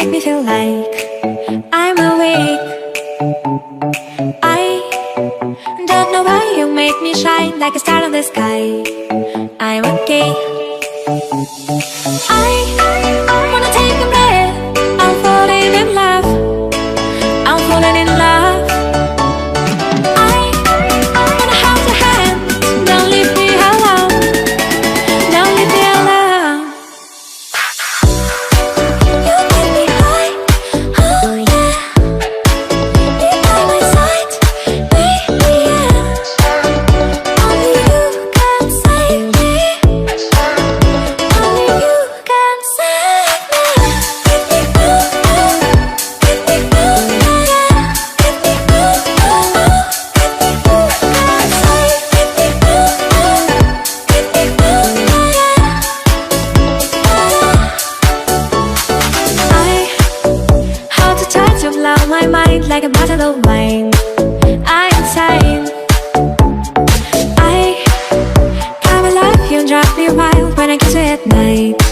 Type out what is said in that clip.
make me feel like I'm awake. I don't know why you make me shine like a star in the sky. I'm okay. I wanna take a breath. I'm falling in love. I'm falling in love. I wanna hold your hand. Don't leave me alone. Don't leave me alone. You make me high. Oh yeah. Be by my side. Baby, yeah. Only you can save me. Only you can save me. Get me through. Get me through. Yeah. Get me through. Get me through. Can't save. Get me through. Get me through. Yeah. I how to touch you blow my mind like a battle of mine. I'm insane. I come alive, you drive me wild when I kiss you at night.